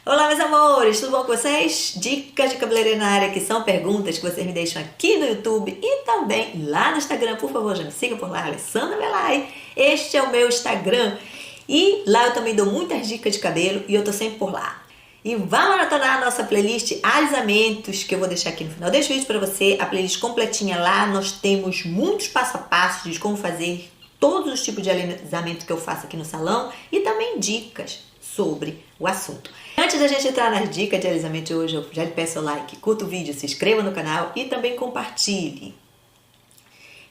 Olá, meus amores, tudo bom com vocês? Dicas de cabeleireiro na área, que são perguntas que vocês me deixam aqui no YouTube e também lá no Instagram. Por favor, já me siga por lá, Alessandra Velay. Este é o meu Instagram e lá eu também dou muitas dicas de cabelo e eu tô sempre por lá. E vá maratonar a nossa playlist Alisamentos, que eu vou deixar aqui no final desse vídeo para você, a playlist completinha lá. Nós temos muitos passo a passo de como fazer todos os tipos de alisamento que eu faço aqui no salão e também dicas sobre o assunto. Antes da gente entrar nas dicas de alisamento de hoje, eu já lhe peço o like, curta o vídeo, se inscreva no canal e também compartilhe.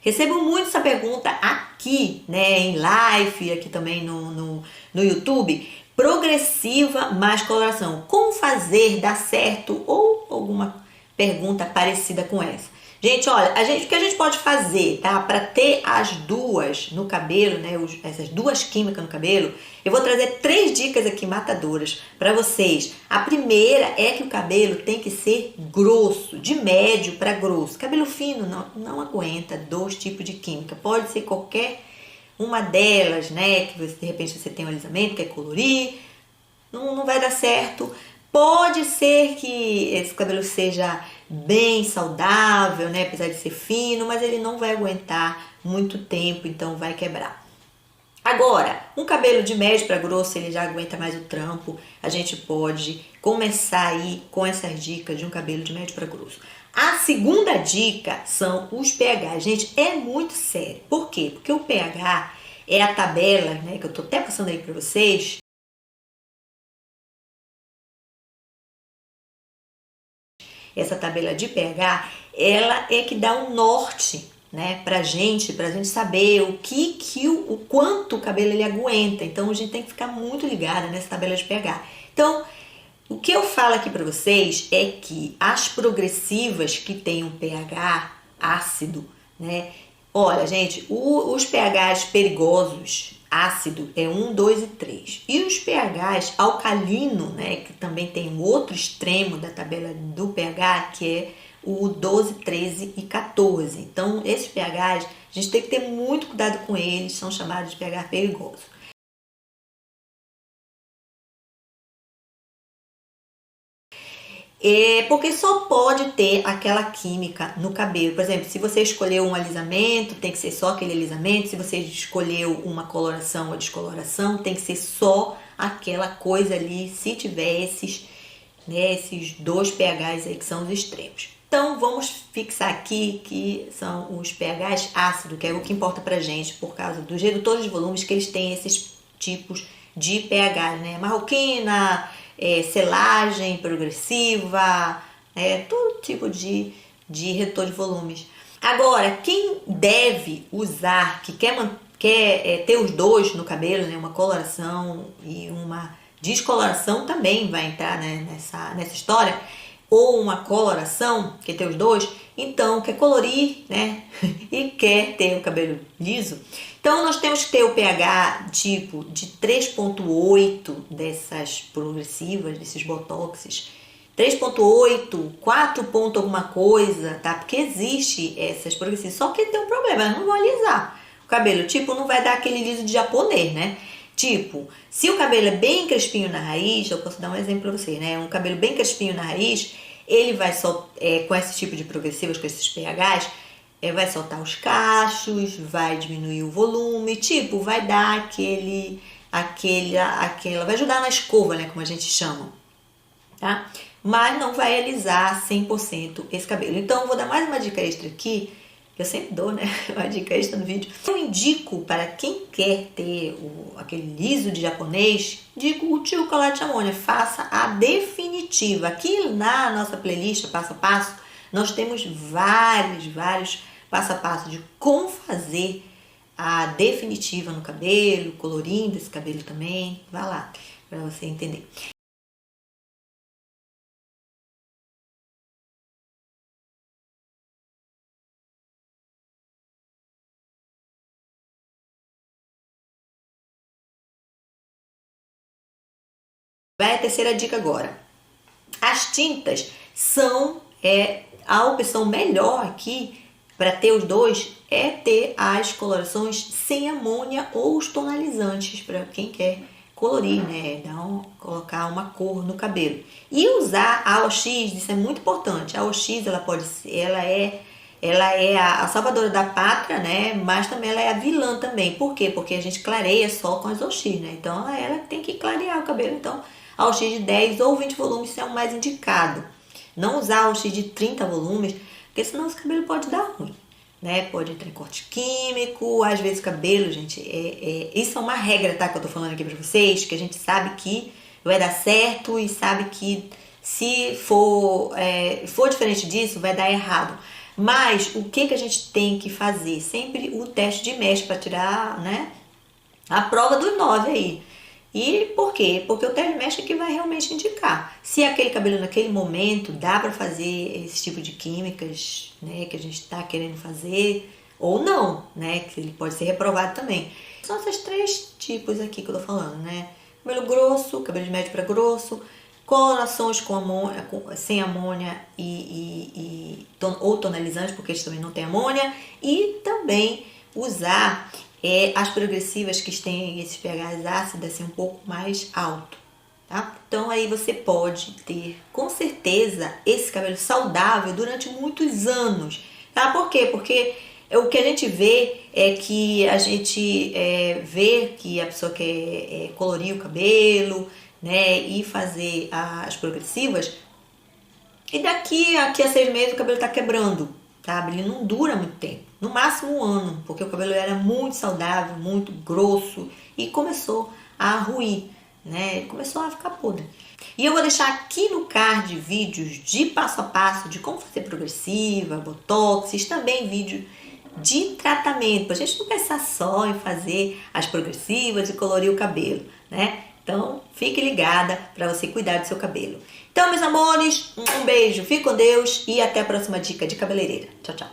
Recebo muito essa pergunta aqui, né, em live, aqui também no YouTube. Progressiva mais coloração. Como fazer, dar certo? Ou alguma pergunta parecida com essa. Gente, olha, o que a gente pode fazer, tá? Para ter as duas no cabelo, né? Essas duas químicas no cabelo, eu vou trazer 3 dicas aqui matadoras para vocês. A primeira é que o cabelo tem que ser grosso, de médio para grosso. Cabelo fino não aguenta 2 tipos de química. Pode ser qualquer uma delas, né? Que de repente você tem um alisamento, quer colorir, não vai dar certo. Pode ser que esse cabelo seja bem saudável, né? Apesar de ser fino, mas ele não vai aguentar muito tempo, então vai quebrar. Agora, um cabelo de médio para grosso, ele já aguenta mais o trampo. A gente pode começar aí com essas dicas de um cabelo de médio para grosso. A segunda dica são os pH. Gente, é muito sério. Por quê? Porque o pH é a tabela, né, que eu tô até passando aí para vocês. Essa tabela de pH, ela é que dá um norte, né, pra gente saber o quanto o cabelo ele aguenta. Então a gente tem que ficar muito ligada nessa tabela de pH. Então, o que eu falo aqui para vocês é que as progressivas que têm um pH ácido, né? Olha, gente, os pHs perigosos, ácido, é 1, 2 e 3. E os pHs alcalino, né, que também tem um outro extremo da tabela do pH, que é o 12, 13 e 14. Então, esses pHs, a gente tem que ter muito cuidado com eles, são chamados de pH perigoso. Porque só pode ter aquela química no cabelo. Por exemplo, se você escolheu um alisamento, tem que ser só aquele alisamento. Se você escolheu uma coloração ou descoloração, tem que ser só aquela coisa ali, se tiver esses 2 pHs aí que são os extremos. Então, vamos fixar aqui que são os pHs ácidos, que é o que importa pra gente, por causa dos redutores de volumes, que eles têm esses tipos de pH, né? Marroquina, selagem progressiva, todo tipo de redutor de volumes. Agora, quem deve usar, que quer ter os dois no cabelo, né, uma coloração e uma descoloração, também vai entrar, né, nessa história, ou uma coloração, quer ter os dois, então quer colorir, né, e quer ter o cabelo liso. Então, nós temos que ter o pH tipo de 3,8 dessas progressivas, desses botoxes. 3,8, 4 ponto alguma coisa, tá? Porque existe essas progressivas, só que tem um problema, elas não vão alisar o cabelo. Tipo, não vai dar aquele liso de japonês, né? Tipo, se o cabelo é bem crespinho na raiz, eu posso dar um exemplo pra vocês, né? Um cabelo bem crespinho na raiz, ele vai só, com esse tipo de progressivas, com esses pHs, vai soltar os cachos, vai diminuir o volume, tipo, vai dar vai ajudar na escova, né, como a gente chama, tá? Mas não vai alisar 100% esse cabelo. Então, eu vou dar mais uma dica extra aqui, que eu sempre dou, né, uma dica extra no vídeo. Eu indico para quem quer ter aquele liso de japonês, digo o chocolate de amônia, faça a definitiva. Aqui na nossa playlist, passo a passo, nós temos vários passo a passo de como fazer a definitiva no cabelo, colorindo esse cabelo também. Vai lá, para você entender. Vai a terceira dica agora. As tintas são a opção melhor aqui para ter os dois é ter as colorações sem amônia ou os tonalizantes, para quem quer colorir, né? Colocar uma cor no cabelo. E usar a OX, isso é muito importante. A OX, ela é a salvadora da pátria, né? Mas também ela é a vilã também. Por quê? Porque a gente clareia só com as OX, né? Então ela tem que clarear o cabelo. Então a OX de 10 ou 20 volumes é o mais indicado. Não usar a OX de 30 volumes, porque senão esse cabelo pode dar ruim, né? Pode entrar em corte químico, às vezes o cabelo, gente, isso é uma regra, tá? Que eu tô falando aqui pra vocês, que a gente sabe que vai dar certo e sabe que se for diferente disso, vai dar errado. Mas o que a gente tem que fazer? Sempre o teste de mesh para tirar, né, a prova dos 9 aí. E por quê? Porque o teste de mesh é que vai realmente indicar se aquele cabelo naquele momento dá para fazer esse tipo de químicas, né, que a gente está querendo fazer ou não, né, que ele pode ser reprovado também. São esses 3 tipos aqui que eu tô falando, né? Cabelo grosso, cabelo de médio para grosso, colorações com amônia, sem amônia ou tonalizantes, porque eles também não têm amônia, e também usar as progressivas que têm esses pHs ácidos assim um pouco mais alto, tá? Então aí você pode ter com certeza esse cabelo saudável durante muitos anos, tá? Por quê? Porque o que a gente vê é que a gente vê que a pessoa quer colorir o cabelo, né, e fazer as progressivas, e daqui a 6 meses o cabelo tá quebrando, sabe? Ele não dura muito tempo, no máximo 1 ano, porque o cabelo era muito saudável, muito grosso e começou a ruir, né? Ele começou a ficar podre. E eu vou deixar aqui no card vídeos de passo a passo de como fazer progressiva, botox, também vídeo de tratamento, pra gente não pensar só em fazer as progressivas e colorir o cabelo, né? Então, fique ligada para você cuidar do seu cabelo. Então, meus amores, um beijo, fique com Deus e até a próxima dica de cabeleireira. Tchau, tchau.